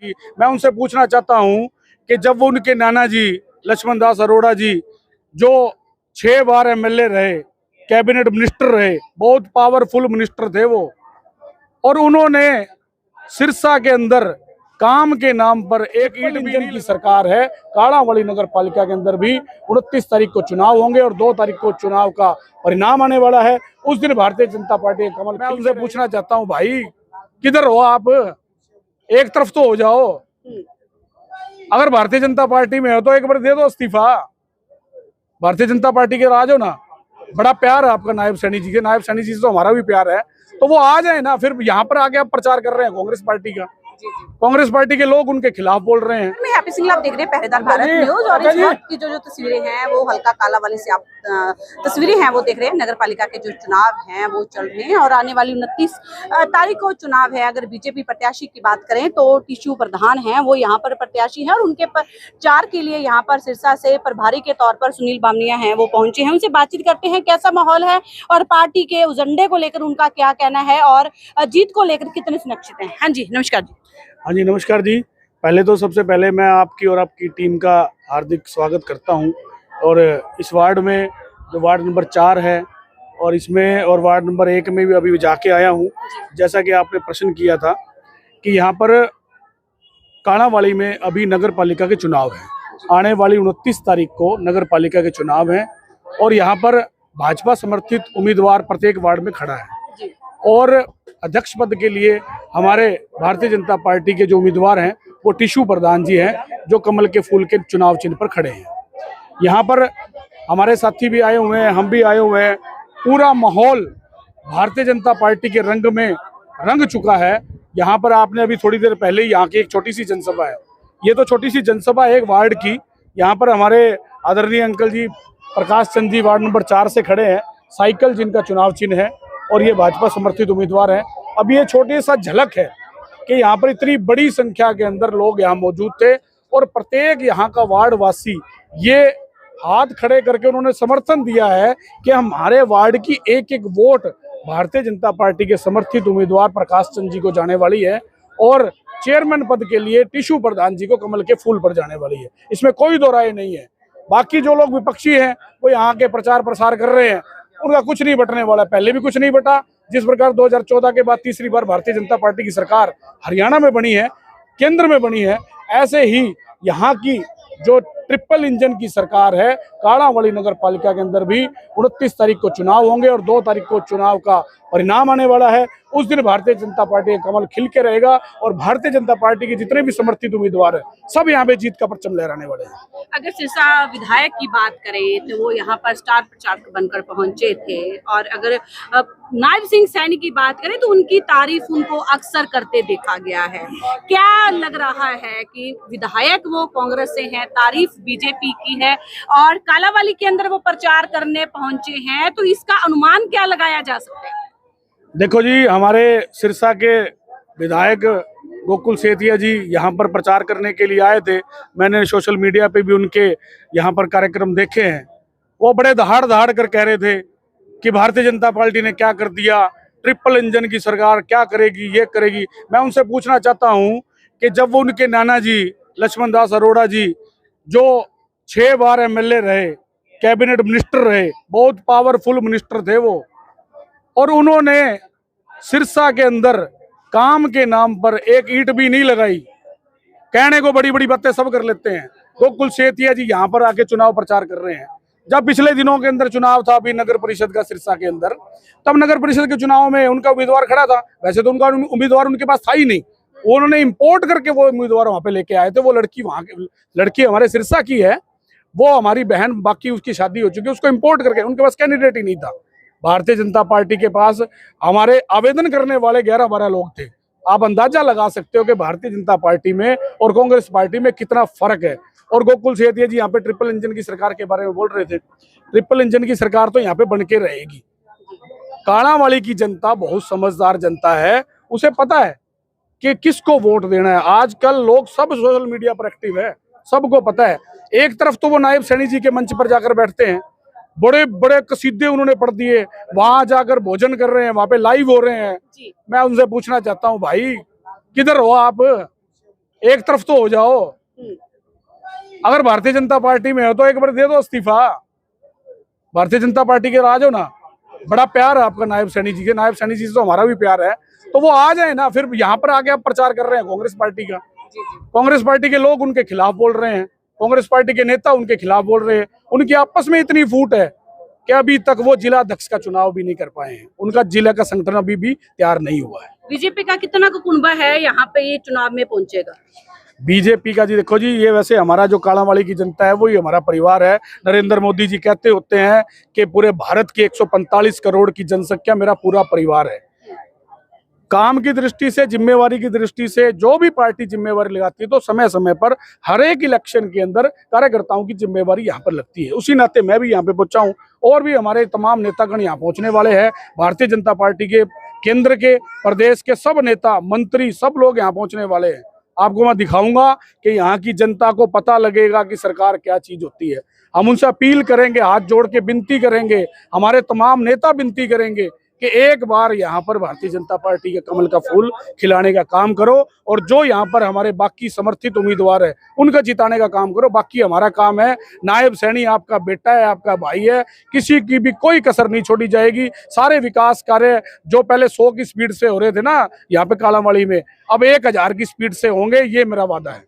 मैं उनसे पूछना चाहता हूं कि जब वो उनके नाना जी लक्ष्मण दास अरोड़ा जी जो 6 बार एमएलए रहे, कैबिनेट मिनिस्टर रहे, बहुत पावरफुल मिनिस्टर थे वो, और उन्होंने सिरसा के अंदर काम के नाम पर एक ईंट इंजन की सरकार है। काड़ावाली नगर पालिका के अंदर भी 29 तारीख को चुनाव होंगे और 2 तारीख को चुनाव का परिणाम आने वाला है। उस दिन भारतीय जनता पार्टी का कमल। मैं उनसे पूछना चाहता हूं, भाई किधर हो आप? एक तरफ तो हो जाओ। अगर भारतीय जनता पार्टी में हो तो एक बार दे दो इस्तीफा। भारतीय जनता पार्टी के राज हो ना, बड़ा प्यार है आपका नायब सैनी जी के। नायब सैनी जी से तो हमारा भी प्यार है, तो वो आ जाए ना। फिर यहाँ पर आके आप प्रचार कर रहे हैं कांग्रेस पार्टी का। कांग्रेस पार्टी के लोग उनके खिलाफ बोल रहे हैं। मैं हैप्पी सिंह, आप देख रहे हैं पहरेदार भारत न्यूज, और इस वक्त की जो तस्वीरें हैं वो हल्का काला वाले से आप तस्वीरें हैं वो देख रहे हैं। नगर पालिका के जो चुनाव हैं वो चल रहे हैं और आने वाली 29 तारीख को चुनाव है। अगर बीजेपी प्रत्याशी की बात करें तो टिशू प्रधान हैं, वो यहाँ पर प्रत्याशी हैं और उनके प्रचार के लिए यहाँ पर सिरसा से प्रभारी के तौर पर सुनील बामनिया हैं वो पहुंचे हैं। उनसे बातचीत करते हैं कैसा माहौल है और पार्टी के एजेंडे को लेकर उनका क्या कहना है और जीत को लेकर कितने सुनिश्चित हैं। हाँ जी, नमस्कार जी। हाँ जी, नमस्कार जी। पहले तो सबसे पहले मैं आपकी और आपकी टीम का हार्दिक स्वागत करता हूं। और इस वार्ड में जो वार्ड नंबर 4 है और इसमें और वार्ड नंबर 1 में भी अभी जाके आया हूं। जैसा कि आपने प्रश्न किया था कि यहाँ पर काड़ावाली में अभी नगर पालिका के चुनाव हैं। आने वाली 29 तारीख को नगर पालिका के चुनाव हैं और यहाँ पर भाजपा समर्थित उम्मीदवार प्रत्येक वार्ड में खड़ा है। और अध्यक्ष पद के लिए हमारे भारतीय जनता पार्टी के जो उम्मीदवार हैं वो टिशू प्रधान जी हैं, जो कमल के फूल के चुनाव चिन्ह पर खड़े हैं। यहाँ पर हमारे साथी भी आए हुए हैं, हम भी आए हुए हैं। पूरा माहौल भारतीय जनता पार्टी के रंग में रंग चुका है। यहाँ पर आपने अभी थोड़ी देर पहले ही यहाँ की एक छोटी सी जनसभा है, ये तो छोटी सी जनसभा है एक वार्ड की। यहाँ पर हमारे आदरणीय अंकल जी प्रकाश चंद जी वार्ड नंबर 4 से खड़े हैं, साइकिल जिनका चुनाव चिन्ह है और ये भाजपा समर्थित उम्मीदवार हैं। अब ये छोटे सा झलक है कि यहाँ पर इतनी बड़ी संख्या के अंदर लोग यहाँ मौजूद थे और प्रत्येक यहाँ का वार्ड वासी ये हाथ खड़े करके उन्होंने समर्थन दिया है कि हमारे वार्ड की एक एक वोट भारतीय जनता पार्टी के समर्थित उम्मीदवार प्रकाश चंद जी को जाने वाली है और चेयरमैन पद के लिए टिशू प्रधान जी को कमल के फूल पर जाने वाली है। इसमें कोई दो राय नहीं है। बाकी जो लोग विपक्षी हैं वो यहाँ के प्रचार प्रसार कर रहे हैं, उनका कुछ नहीं बटने वाला। पहले भी कुछ नहीं बटा। जिस प्रकार 2014 के बाद तीसरी बार भारतीय जनता पार्टी की सरकार हरियाणा में बनी है, केंद्र में बनी है, ऐसे ही यहाँ की जो ट्रिपल इंजन की सरकार है काड़ावाली नगर पालिका के अंदर भी 29 तारीख को चुनाव होंगे और 2 तारीख को चुनाव का परिणाम आने वाला है। उस दिन भारतीय जनता पार्टी का कमल खिल के रहेगा और भारतीय जनता पार्टी के जितने भी समर्थित उम्मीदवार हैं सब यहाँ पे जीत का परचम लहराने वाले हैं। अगर सिरसा विधायक की बात करें तो वो यहाँ पर स्टार प्रचारक बनकर पहुंचे थे, और अगर नायब सिंह सैनी की बात करें तो उनकी तारीफ उनको अक्सर करते देखा गया है। क्या लग रहा है कि विधायक वो कांग्रेस से हैं, तारीफ बीजेपी की है और कालावाली के अंदर वो प्रचार करने पहुंचे हैं, तो इसका अनुमान क्या लगाया जा सकता है? देखो जी, हमारे सिरसा के विधायक गोकुल सेतिया जी यहाँ पर प्रचार करने के लिए आए थे। मैंने सोशल मीडिया पे भी उनके यहाँ पर कार्यक्रम देखे हैं। वो बड़े दहाड़ दहाड़ कर कह रहे थे कि भारतीय जनता पार्टी ने क्या कर दिया, ट्रिपल इंजन की सरकार क्या करेगी, ये करेगी। मैं उनसे पूछना चाहता हूँ कि जब वो उनके नाना जी लक्ष्मण दास अरोड़ा जी जो 6 बार एमएलए रहे, कैबिनेट मिनिस्टर रहे, बहुत पावरफुल मिनिस्टर थे वो, और उन्होंने सिरसा के अंदर काम के नाम पर एक ईंट भी नहीं लगाई। कहने को बड़ी बड़ी बातें सब कर लेते हैं। गोकुल सेतिया जी यहाँ पर आके चुनाव प्रचार कर रहे हैं। जब पिछले दिनों के अंदर चुनाव था अभी नगर परिषद का सिरसा के अंदर, तब नगर परिषद के चुनाव में उनका उम्मीदवार खड़ा था। वैसे तो उनका उम्मीदवार उनके पास था ही नहीं, उन्होंने इम्पोर्ट करके वो उम्मीदवार वहां पे लेके आए थे। वो लड़की वहां लड़की हमारे सिरसा की है, वो हमारी बहन, बाकी उसकी शादी हो चुकी है, उसको इम्पोर्ट करके, उनके पास कैंडिडेट ही नहीं था। भारतीय जनता पार्टी के पास हमारे आवेदन करने वाले 11-12 लोग थे। आप अंदाजा लगा सकते हो कि भारतीय जनता पार्टी में और कांग्रेस पार्टी में कितना फर्क है। और गोकुल सेतिया जी यहाँ पे ट्रिपल इंजन की सरकार के बारे में बोल रहे थे। ट्रिपल इंजन की सरकार तो यहाँ पे बन के रहेगी। काड़ावाली की जनता बहुत समझदार जनता है, उसे पता है कि किसको वोट देना है। आजकल लोग सब सोशल मीडिया पर एक्टिव है, सबको पता है। एक तरफ तो वो नायब सैनी जी के मंच पर जाकर बैठते हैं, बड़े बड़े कसीदे उन्होंने पढ़ दिए, वहां जाकर भोजन कर रहे हैं, वहां पे लाइव हो रहे हैं। मैं उनसे पूछना चाहता हूँ, भाई किधर हो आप? एक तरफ तो हो जाओ। अगर भारतीय जनता पार्टी में हो तो एक बार दे दो इस्तीफा। भारतीय जनता पार्टी के राज हो ना, बड़ा प्यार है आपका नायब सैनी जी के, नायब सैनी जी से तो हमारा भी प्यार है, तो वो आ जाए ना। फिर यहाँ पर आके आप प्रचार कर रहे हैं कांग्रेस पार्टी का, कांग्रेस पार्टी के लोग उनके खिलाफ बोल रहे हैं, कांग्रेस पार्टी के नेता उनके खिलाफ बोल रहे हैं। उनकी आपस में इतनी फूट है कि अभी तक वो जिला अध्यक्ष का चुनाव भी नहीं कर पाए हैं, उनका जिला का संगठन अभी भी तैयार नहीं हुआ है। बीजेपी का कितना कुनबा है यहाँ पे ये चुनाव में पहुंचेगा? बीजेपी का जी देखो जी, ये वैसे हमारा जो कालांवाली की जनता है वो ही हमारा परिवार है। नरेंद्र मोदी जी कहते होते हैं कि पूरे भारत की 145 करोड़ की जनसंख्या मेरा पूरा परिवार है। काम की दृष्टि से, जिम्मेवारी की दृष्टि से जो भी पार्टी जिम्मेवारी लगाती है तो समय समय पर हर एक इलेक्शन के अंदर कार्यकर्ताओं की जिम्मेवारी यहाँ पर लगती है। उसी नाते मैं भी यहाँ पे पहुंचा हूँ और भी हमारे तमाम नेतागण यहाँ पहुंचने वाले हैं। भारतीय जनता पार्टी के केंद्र के, प्रदेश के सब नेता, मंत्री, सब लोग यहाँ पहुंचने वाले हैं। आपको मैं दिखाऊंगा कि यहाँ की जनता को पता लगेगा कि सरकार क्या चीज होती है। हम उनसे अपील करेंगे, हाथ जोड़ के विनती करेंगे, हमारे तमाम नेता विनती करेंगे कि एक बार यहाँ पर भारतीय जनता पार्टी के कमल का फूल खिलाने का काम करो और जो यहाँ पर हमारे बाकी समर्थित उम्मीदवार है उनका जिताने का काम करो। बाकी हमारा काम है, नायब सैनी आपका बेटा है, आपका भाई है, किसी की भी कोई कसर नहीं छोड़ी जाएगी। सारे विकास कार्य जो पहले 100 की स्पीड से हो रहे थे ना यहाँ पे कालांवाली में, अब 1000 की स्पीड से होंगे, ये मेरा वादा है।